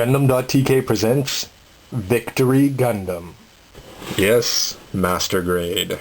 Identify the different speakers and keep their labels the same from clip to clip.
Speaker 1: Gundam.tk presents Victory Gundam. Yes, Master Grade.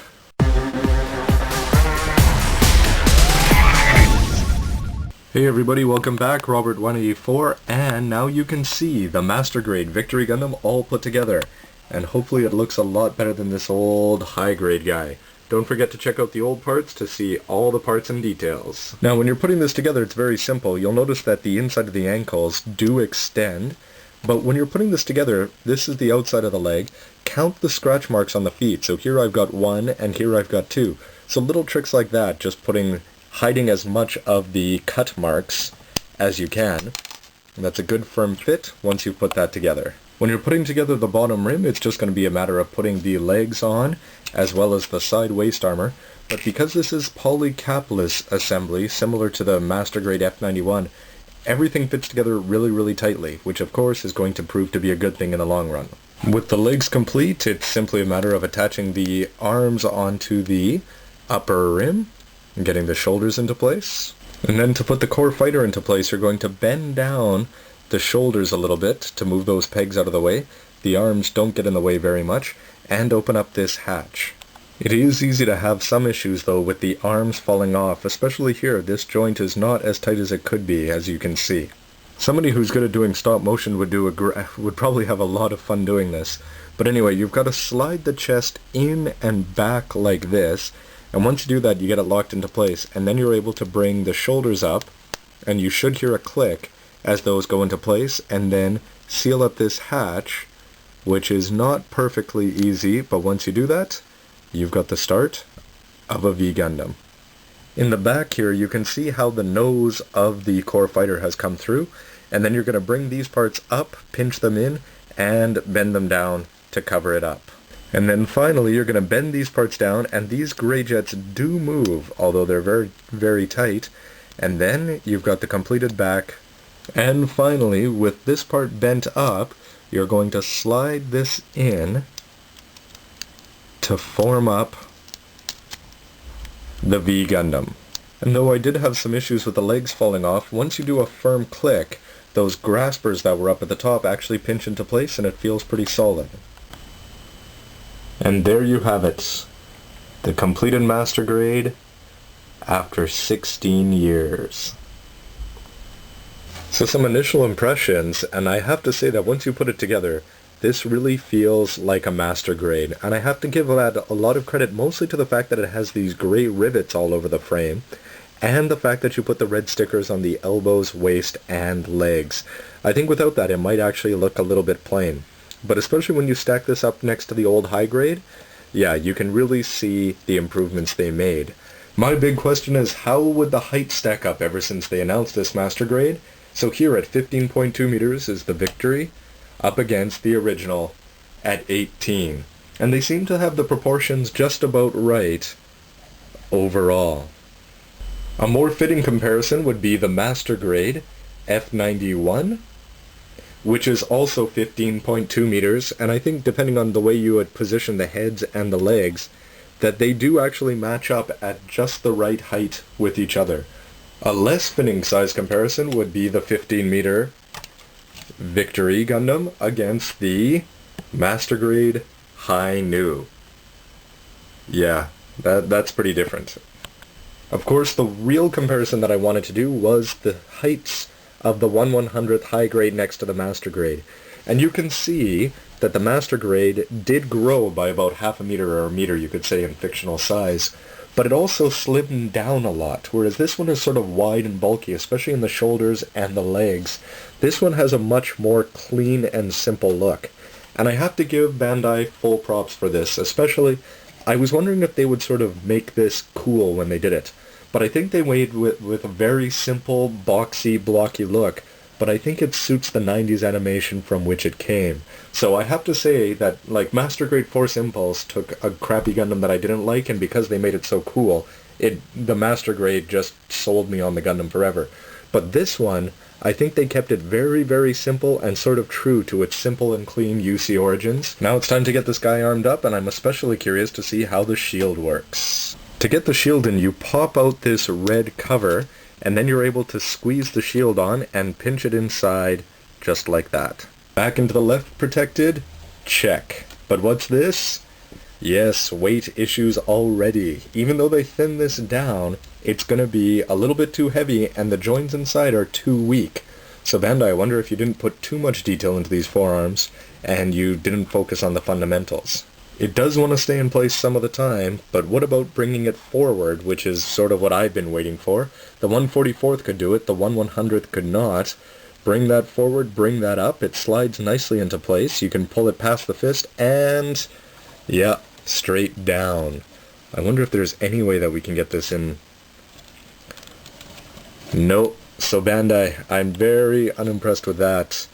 Speaker 1: Hey everybody, welcome back, Robert184, and now you can see the Master Grade Victory Gundam all put together. And hopefully it looks a lot better than this old high grade guy. Don't forget to check out the old parts to see all the parts and details. Now when you're putting this together, it's very simple. You'll notice that the inside of the ankles do extend, but when you're putting this together, this is the outside of the leg. Count the scratch marks on the feet. So here I've got 1 and here I've got 2. So little tricks like that, just hiding as much of the cut marks as you can. And that's a good firm fit once you put that together. When you're putting together the bottom rim, it's just going to be a matter of putting the legs on, as well as the side waist armor. But because this is polycapless assembly, similar to the Master Grade F91, everything fits together really tightly, which of course is going to prove to be a good thing in the long run. With the legs complete, it's simply a matter of attaching the arms onto the upper rim, and getting the shoulders into place. And then to put the core fighter into place, you're going to bend down the shoulders a little bit to move those pegs out of the way. The arms don't get in the way very much, and open up this hatch. It is easy to have some issues though with the arms falling off, especially here. This joint is not as tight as it could be, as you can see. Somebody who's good at doing stop motion would probably have a lot of fun doing this. But anyway, you've got to slide the chest in and back like this, and once you do that, you get it locked into place, and then you're able to bring the shoulders up, and you should hear a click as those go into place, and then seal up this hatch, which is not perfectly easy, but once you do that, you've got the start of a V Gundam. In the back here, you can see how the nose of the core fighter has come through, and then you're going to bring these parts up, pinch them in, and bend them down to cover it up. And then finally, you're going to bend these parts down, and these gray jets do move, although they're very tight, and then you've got the completed back. And finally, with this part bent up, you're going to slide this in to form up the V Gundam. And though I did have some issues with the legs falling off, once you do a firm click, those graspers that were up at the top actually pinch into place, and it feels pretty solid. And there you have it, the completed Master Grade after 16 years. So some initial impressions, and I have to say that once you put it together, this really feels like a Master Grade. And I have to give that a lot of credit mostly to the fact that it has these gray rivets all over the frame, and the fact that you put the red stickers on the elbows, waist, and legs. I think without that it might actually look a little bit plain. But especially when you stack this up next to the old high grade, yeah, you can really see the improvements they made. My big question is, how would the height stack up ever since they announced this Master Grade? So here at 15.2 meters is the Victory, up against the original at 18. And they seem to have the proportions just about right overall. A more fitting comparison would be the Master Grade F91, which is also 15.2 meters, and I think depending on the way you would position the heads and the legs, that they do actually match up at just the right height with each other. A less fitting size comparison would be the 15-meter Victory Gundam against the Master Grade High Nu. Yeah, that's pretty different. Of course, the real comparison that I wanted to do was the heights of the 1/100th high grade next to the Master Grade. And you can see that the Master Grade did grow by about half a meter or a meter, you could say, in fictional size. But it also slimmed down a lot, whereas this one is sort of wide and bulky, especially in the shoulders and the legs. This one has a much more clean and simple look. And I have to give Bandai full props for this, especially, I was wondering if they would sort of make this cool when they did it. But I think they went with a very simple, boxy, blocky look, but I think it suits the 90s animation from which it came. So I have to say that, like, Master Grade Force Impulse took a crappy Gundam that I didn't like, and because they made it so cool, the Master Grade just sold me on the Gundam forever. But this one, I think they kept it very simple and sort of true to its simple and clean UC origins. Now it's time to get this guy armed up, and I'm especially curious to see how the shield works. To get the shield in, you pop out this red cover, and then you're able to squeeze the shield on and pinch it inside just like that. Back into the left protected, check. But what's this? Yes, weight issues already. Even though they thin this down, it's going to be a little bit too heavy and the joints inside are too weak. So Bandai, I wonder if you didn't put too much detail into these forearms and you didn't focus on the fundamentals. It does want to stay in place some of the time, but what about bringing it forward, which is sort of what I've been waiting for. The 1/44th could do it, the 1/100th could not. Bring that forward, bring that up, it slides nicely into place. You can pull it past the fist and, yeah, straight down. I wonder if there's any way that we can get this in. Nope. So Bandai, I'm very unimpressed with that.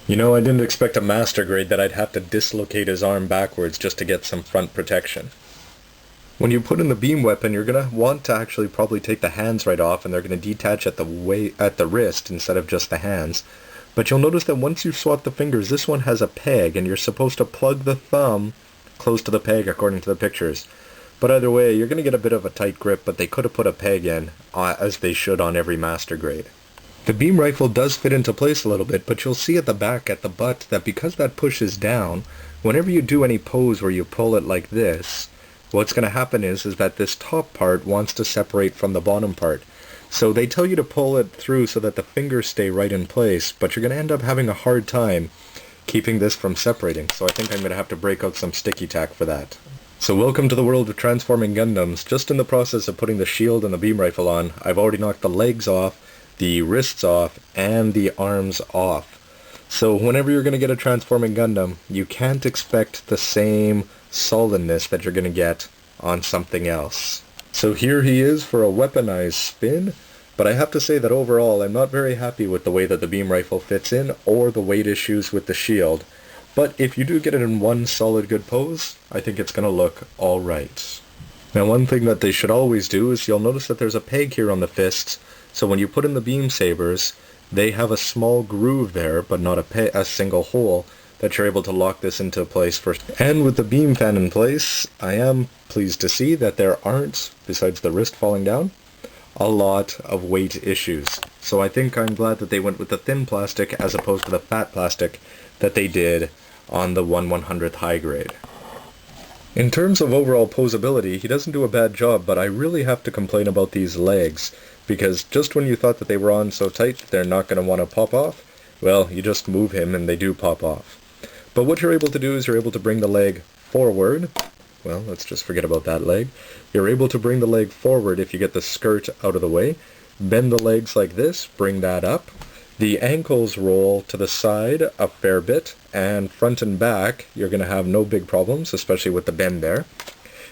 Speaker 1: You know, I didn't expect a master grade that I'd have to dislocate his arm backwards just to get some front protection. When you put in the beam weapon, you're going to want to actually probably take the hands right off, and they're going to detach at the wrist instead of just the hands. But you'll notice that once you swap the fingers, this one has a peg, and you're supposed to plug the thumb close to the peg according to the pictures. But either way, you're going to get a bit of a tight grip, but they could have put a peg in, as they should on every master grade. The beam rifle does fit into place a little bit, but you'll see at the back, at the butt, that because that pushes down, whenever you do any pose where you pull it like this, what's going to happen is that this top part wants to separate from the bottom part. So they tell you to pull it through so that the fingers stay right in place, but you're going to end up having a hard time keeping this from separating. So I think I'm going to have to break out some sticky tack for that. So welcome to the world of transforming Gundams. Just in the process of putting the shield and the beam rifle on, I've already knocked the legs off, the wrists off, and the arms off. So whenever you're going to get a transforming Gundam, you can't expect the same solidness that you're going to get on something else. So here he is for a weaponized spin, but I have to say that overall I'm not very happy with the way that the beam rifle fits in or the weight issues with the shield. But if you do get it in one solid good pose, I think it's going to look alright. Now one thing that they should always do is you'll notice that there's a peg here on the fists, so when you put in the beam sabers, they have a small groove there, but not a single hole, that you're able to lock this into place first. And with the beam fan in place, I am pleased to see that there aren't, besides the wrist falling down, a lot of weight issues. So I think I'm glad that they went with the thin plastic as opposed to the fat plastic that they did on the 1/100th high grade. In terms of overall posability, he doesn't do a bad job, but I really have to complain about these legs, because just when you thought that they were on so tight that they're not going to want to pop off, well, you just move him and they do pop off. But what you're able to do is you're able to bring the leg forward. Well, let's just forget about that leg. You're able to bring the leg forward if you get the skirt out of the way. Bend the legs like this, bring that up. The ankles roll to the side a fair bit, and front and back you're going to have no big problems, especially with the bend there.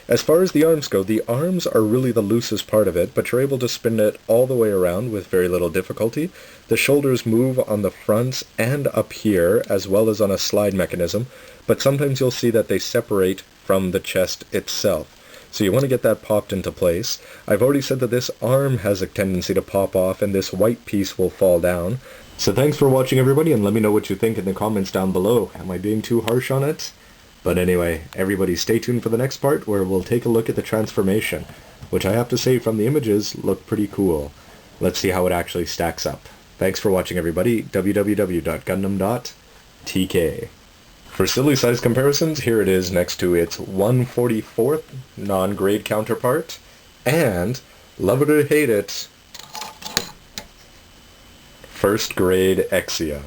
Speaker 1: As far as the arms go, the arms are really the loosest part of it, but you're able to spin it all the way around with very little difficulty. The shoulders move on the fronts and up here, as well as on a slide mechanism, but sometimes you'll see that they separate from the chest itself. So you want to get that popped into place. I've already said that this arm has a tendency to pop off and this white piece will fall down. So thanks for watching everybody, and let me know what you think in the comments down below. Am I being too harsh on it? But anyway, everybody stay tuned for the next part where we'll take a look at the transformation, which I have to say from the images look pretty cool. Let's see how it actually stacks up. Thanks for watching everybody. www.gundam.tk. For silly size comparisons, here it is next to its 1/44th non-grade counterpart, and, love it or hate it, first grade Exia.